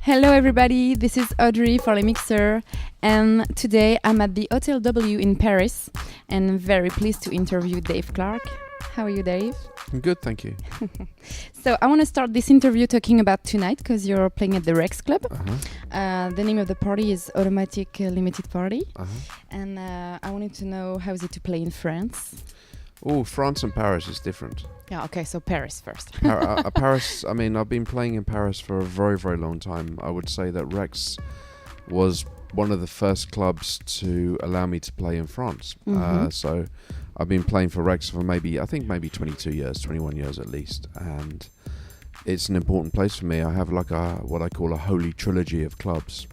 Hello everybody, this is Audrey for Les Mixeurs, and today I'm at the Hotel W in Paris and I'm very pleased to interview Dave Clarke. How are you, Dave? I'm good, thank you. So I want to start this interview talking about tonight because you're playing at the Rex Club. The name of the party is Automatic Limited Party, and I wanted to know how is it to play in France? Oh, France and Paris is different. Yeah, okay, so Paris first. Paris, I mean, I've been playing in Paris for a very, very long time. I would say that Rex was one of the first clubs to allow me to play in France. So I've been playing for Rex for maybe 22 years, 21 years at least. And it's an important place for me. I have like what I call a holy trilogy of clubs.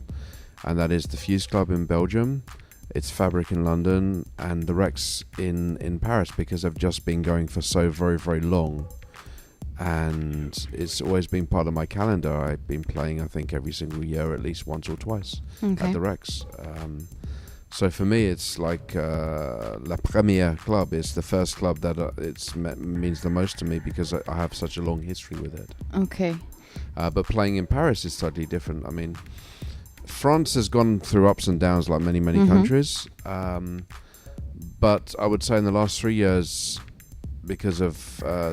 And that is the Fuse Club in Belgium, it's Fabric in London, and the Rex in Paris, because I've just been going for so very, very long. And it's always been part of my calendar. I've been playing, I think, every single year at least once or twice at the Rex. So for me, it's like La Première Club. It's the first club that means the most to me because I have such a long history with it. Okay. But playing in Paris is totally different. I mean, France has gone through ups and downs like many, many countries. But I would say in the last 3 years, because of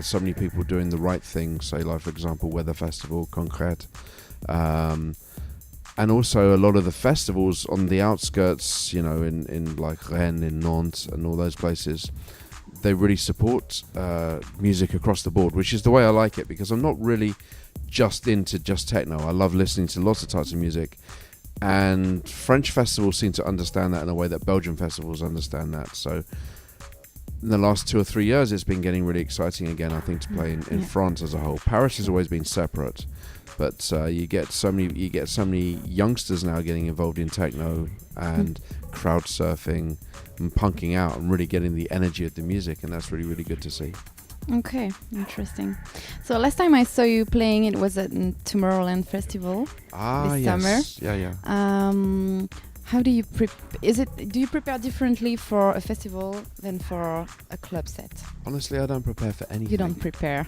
so many people doing the right thing, say like, for example, Weather Festival, Concrete, and also a lot of the festivals on the outskirts, you know, in like Rennes, in Nantes and all those places, they really support music across the board, which is the way I like it, because I'm not really just into just techno. I love listening to lots of types of music. And French festivals seem to understand that in a way that Belgian festivals understand that. So in the last 2 or 3 years, it's been getting really exciting again, I think, to play in France as a whole. Paris has always been separate, but you get so many youngsters now getting involved in techno and crowd surfing and punking out and really getting the energy of the music, and that's really, really good to see. Okay, interesting. So last time I saw you playing, it was at Tomorrowland Festival this summer. Yeah. How do you do you prepare differently for a festival than for a club set? Honestly, I don't prepare for anything. You don't prepare.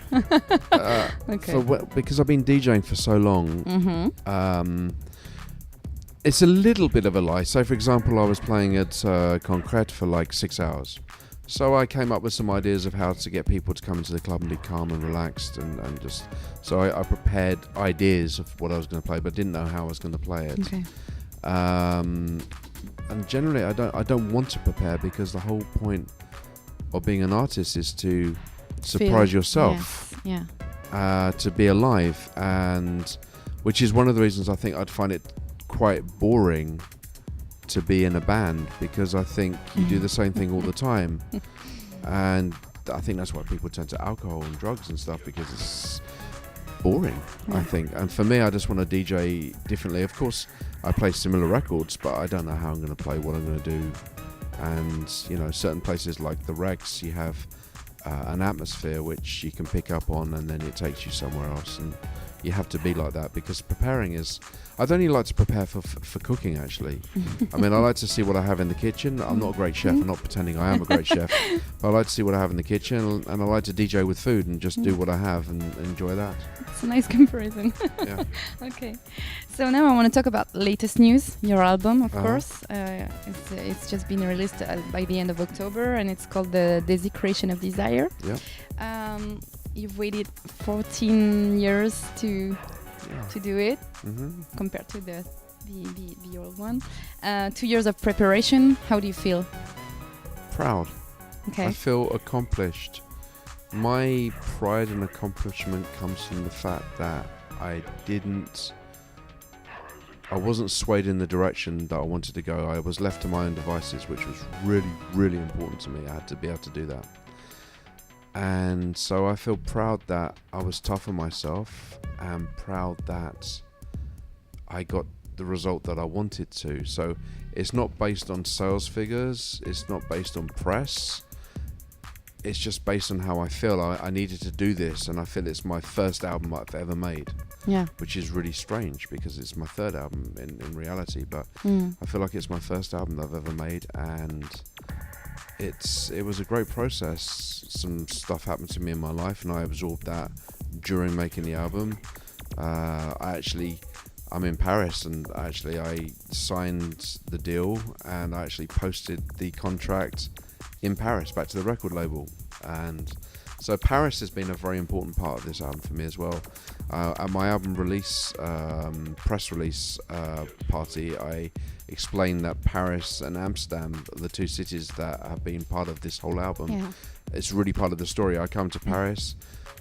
Okay. Because I've been DJing for so long. It's a little bit of a lie. So, for example, I was playing at Concrete for like 6 hours. So I came up with some ideas of how to get people to come into the club and be calm and relaxed, and just so I prepared ideas of what I was going to play, but didn't know how I was going to play it. Okay. And generally, I don't want to prepare, because the whole point of being an artist is to surprise yourself. Yes. Yeah. To be alive, and which is one of the reasons I think I'd find it quite boring to be in a band, because I think you do the same thing all the time, and I think that's why people turn to alcohol and drugs and stuff, because it's boring. I think, and for me, I just want to DJ differently. Of course, I play similar records, but I don't know how I'm going to play, what I'm going to do. And you know, certain places like the Rex, you have an atmosphere which you can pick up on, and then it takes you somewhere else, and you have to be like that, because preparing is, I don't even like to prepare for cooking, actually. I mean, I like to see what I have in the kitchen. I'm not a great chef. I'm not pretending I am a great chef. But I like to see what I have in the kitchen, and I like to DJ with food and just do what I have and enjoy that. It's a nice comparison. Yeah. Okay. So now I want to talk about latest news, your album, of course. It's just been released by the end of October, and it's called the Desecration of Design. Yeah. You've waited 14 years to do it, compared to the old one. 2 years of preparation. How do you feel? Proud. Okay. I feel accomplished. My pride and accomplishment comes from the fact that I wasn't swayed in the direction that I wanted to go. I was left to my own devices, which was really, really important to me. I had to be able to do that. And so I feel proud that I was tough on myself, and proud that I got the result that I wanted to. So it's not based on sales figures, it's not based on press, it's just based on how I feel. I needed to do this, and I feel it's my first album I've ever made. Yeah. Which is really strange, because it's my third album in reality, but I feel like it's my first album that I've ever made, and it was a great process. Some stuff happened to me in my life, and I absorbed that during making the album. I'm in Paris, and actually I signed the deal and I actually posted the contract in Paris back to the record label. And so Paris has been a very important part of this album for me as well. At my album release, press release party, I explained that Paris and Amsterdam are the two cities that have been part of this whole album. Yeah. It's really part of the story. I come to Paris,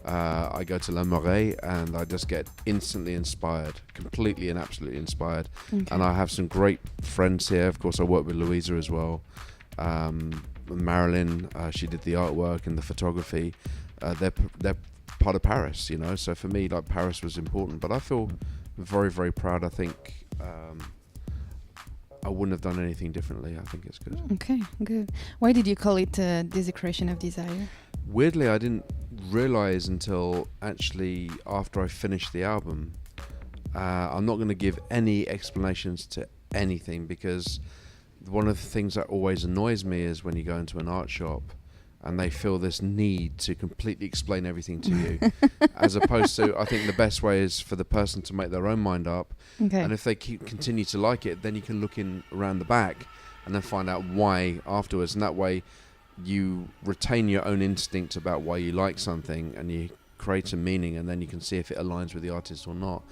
I go to La Marais, and I just get instantly inspired, completely and absolutely inspired. Okay. And I have some great friends here. Of course, I work with Louisa as well. Marilyn, she did the artwork and the photography. They're part of Paris, you know. So for me, like, Paris was important. But I feel very, very proud. I think I wouldn't have done anything differently. I think it's good. Okay, good. Why did you call it Desecration of Desire? Weirdly, I didn't realize until actually after I finished the album. I'm not going to give any explanations to anything, because one of the things that always annoys me is when you go into an art shop and they feel this need to completely explain everything to you, as opposed to, I think the best way is for the person to make their own mind up. Okay. And if they continue to like it, then you can look in around the back and then find out why afterwards. And that way you retain your own instinct about why you like something, and you create a meaning, and then you can see if it aligns with the artist or not.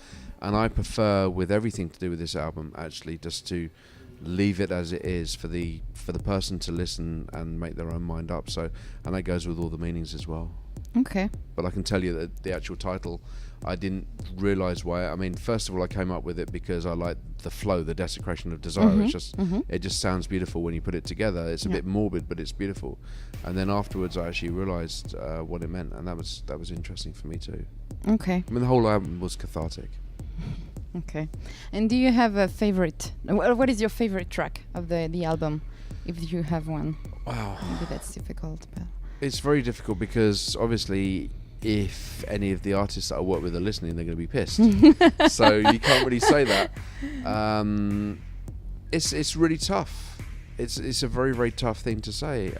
And I prefer, with everything to do with this album, actually just to leave it as it is for the person to listen and make their own mind up. So, and that goes with all the meanings as well. Okay. But I can tell you that the actual title, I didn't realize why. I mean, first of all, I came up with it because I like the flow, the Desecration of Desire. It just sounds beautiful when you put it together. It's a bit morbid, but it's beautiful. And then afterwards, I actually realized what it meant, and that was interesting for me too. Okay. I mean, the whole album was cathartic. Okay. And do you have a favorite? What is your favorite track of the album, if you have one? Wow. Maybe that's difficult, but It's very difficult because obviously, if any of the artists that I work with are listening, they're going to be pissed. So you can't really say that. It's really tough. It's a very, very tough thing to say.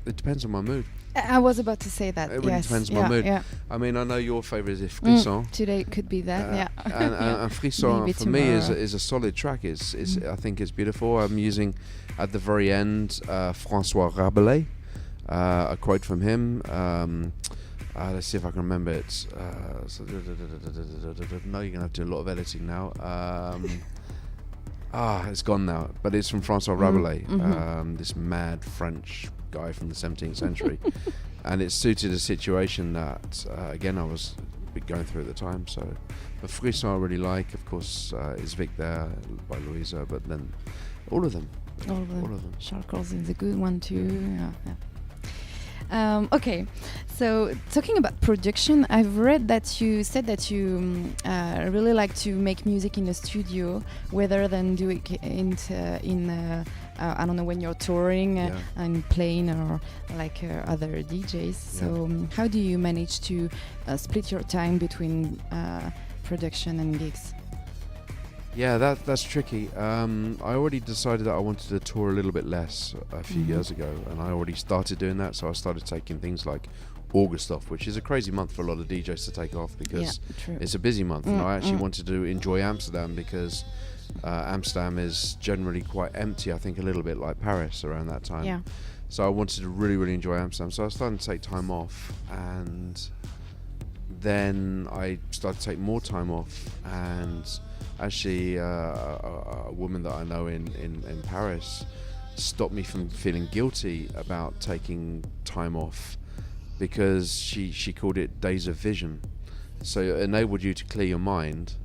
It depends on my mood. I was about to say that. It really depends on my mood. Yeah. I mean, I know your favorite is Frisson. Today could be that. And Frisson Maybe for me tomorrow. is a solid track. I think it's beautiful. I'm using at the very end François Rabelais, a quote from him. Let's see if I can remember it. No, you're gonna have to do a lot of editing now. It's gone now, but it's from François Rabelais, this mad French guy from the 17th century, and it suited a situation that again I was going through at the time. So the Frisson I really like, of course, is Vic there by Louisa, but then all of them. Charcoals is a good one too. Okay, so talking about production, I've read that you said that you really like to make music in the studio rather than do it I don't know, when you're touring and playing or like other DJs. So how do you manage to split your time between production and gigs? Yeah, that's tricky. I already decided that I wanted to tour a little bit less a few years ago, and I already started doing that. So I started taking things like August off, which is a crazy month for a lot of DJs to take off because it's a busy month. And I actually wanted to enjoy Amsterdam because Amsterdam is generally quite empty, I think a little bit like Paris around that time. Yeah. So I wanted to really, really enjoy Amsterdam. So I started to take time off, and then I started to take more time off, and actually a woman that I know in Paris stopped me from feeling guilty about taking time off, because she called it days of vision. So it enabled you to clear your mind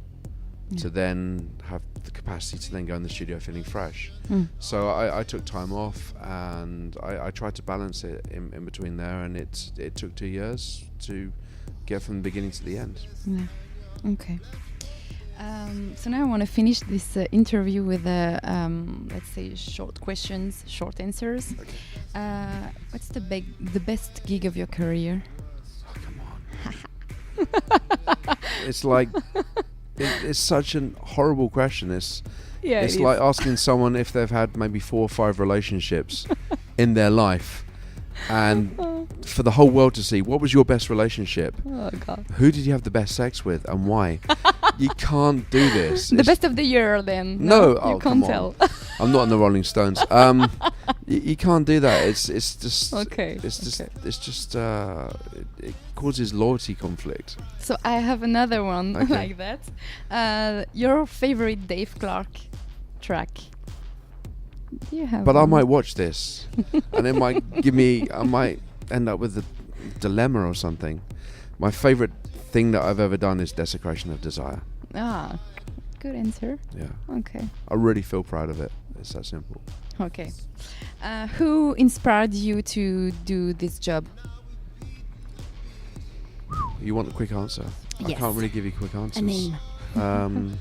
to then have the capacity to then go in the studio feeling fresh. So I took time off, and I tried to balance it in between there, and it took 2 years to get from the beginning to the end. Yeah. Okay. So now I want to finish this interview with let's say short questions, short answers. Okay. What's the best gig of your career? Oh, come on. It's like it's such a horrible question. It's like asking someone if they've had maybe 4 or 5 relationships in their life, and for the whole world to see, what was your best relationship? Oh God. Who did you have the best sex with and why? You can't do this. The best of the year then. No, you oh, can't come tell. on. I'm not in the Rolling Stones. You can't do that. It's just Okay. it causes loyalty conflict. So I have another one Okay. like that. Your favorite Dave Clarke track? Do you have But I one? might watch this, and it might I might end up with a dilemma or something. My favorite thing that I've ever done is Desecration of Design. Ah, good answer. Yeah. Okay. I really feel proud of it. It's that simple. Okay. Who inspired you to do this job? You want a quick answer? I Yes. can't really give you quick answers. A name.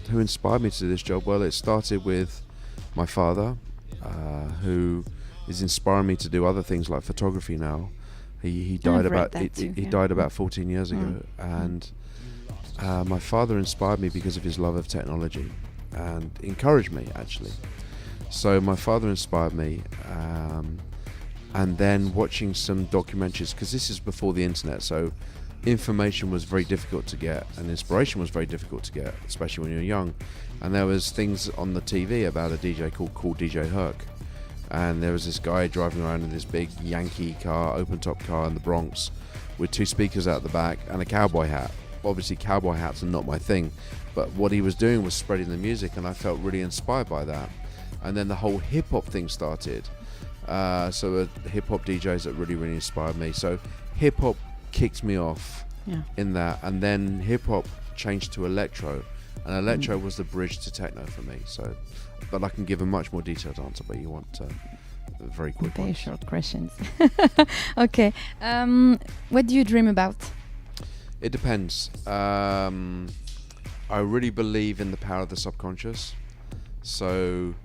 Who inspired me to do this job? Well, it started with my father, who is inspiring me to do other things like photography now. He died I've read about that too, he yeah. died about 14 years ago, and my father inspired me because of his love of technology and encouraged me actually. So my father inspired me, and then watching some documentaries, because this is before the internet, so information was very difficult to get and inspiration was very difficult to get, especially when you're young. And there was things on the TV about a DJ called DJ Herc, and there was this guy driving around in this big Yankee car, open top car in the Bronx with two speakers out the back and a cowboy hat. Obviously cowboy hats are not my thing, but what he was doing was spreading the music, and I felt really inspired by that. And then the whole hip hop thing started, so hip hop DJs that really inspired me. So hip hop kicked me off in that, and then hip hop changed to electro, and electro was the bridge to techno for me. So, but I can give a much more detailed answer, but you want very quick Very ones. short questions. Okay. What do you dream about? It depends. I really believe in the power of the subconscious, so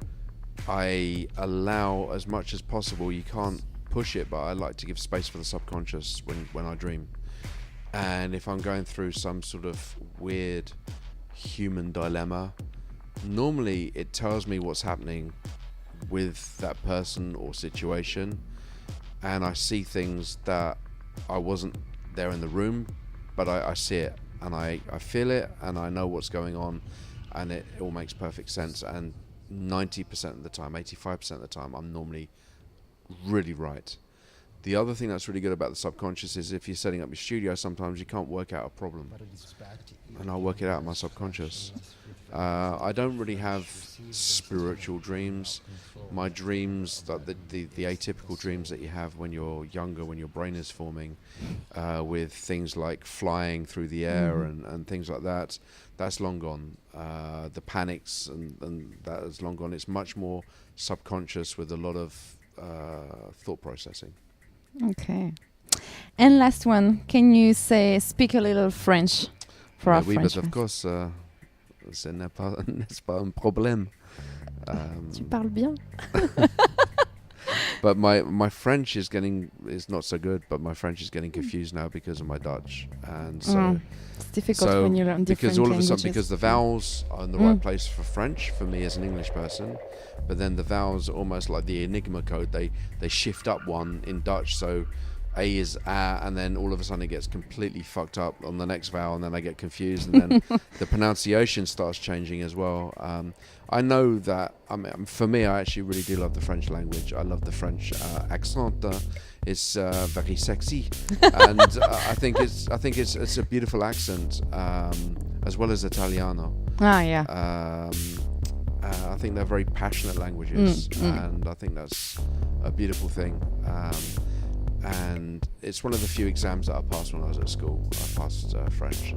I allow as much as possible. You can't push it, but I like to give space for the subconscious when I dream. And if I'm going through some sort of weird human dilemma, normally it tells me what's happening with that person or situation, and I see things that I wasn't there in the room, but I see it and I feel it and I know what's going on, and it all makes perfect sense. And 90% of the time, 85% of the time, I'm normally really right. The other thing that's really good about the subconscious is if you're setting up your studio, sometimes you can't work out a problem, and I'll work it out in my subconscious. I don't really have spiritual dreams. My dreams, the atypical dreams that you have when you're younger, when your brain is forming, with things like flying through the air and things like that, that's long gone. The panics and that is long gone. It's much more subconscious with a lot of thought processing. Okay. And last one, can you speak a little French for our Oui, French but of course, ce n'est pas un problème. Tu parles bien. But my French is not so good, but my French is getting confused now because of my Dutch, and so it's difficult when you learn different because all of a languages. sudden, because the vowels are in the right place for French for me as an English person, but then the vowels are almost like the Enigma code. They shift up one in Dutch, so A is A, and then all of a sudden it gets completely fucked up on the next vowel, and then I get confused, and then the pronunciation starts changing as well. I know that, for me, I actually really do love the French language. I love the French accent. It's very sexy, and I think it's a beautiful accent, as well as Italiano. Ah, yeah. I think they're very passionate languages, and I think that's a beautiful thing. And it's one of the few exams that I passed when I was at school. I passed French.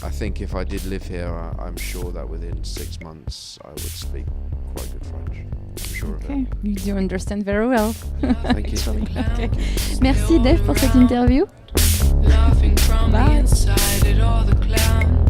I think if I did live here, I'm sure that within 6 months I would speak quite good French. I'm sure of it. You do understand very well. Thank you. Okay. Merci Dave pour cette interview. Laughing from Bye. the inside at all the clowns.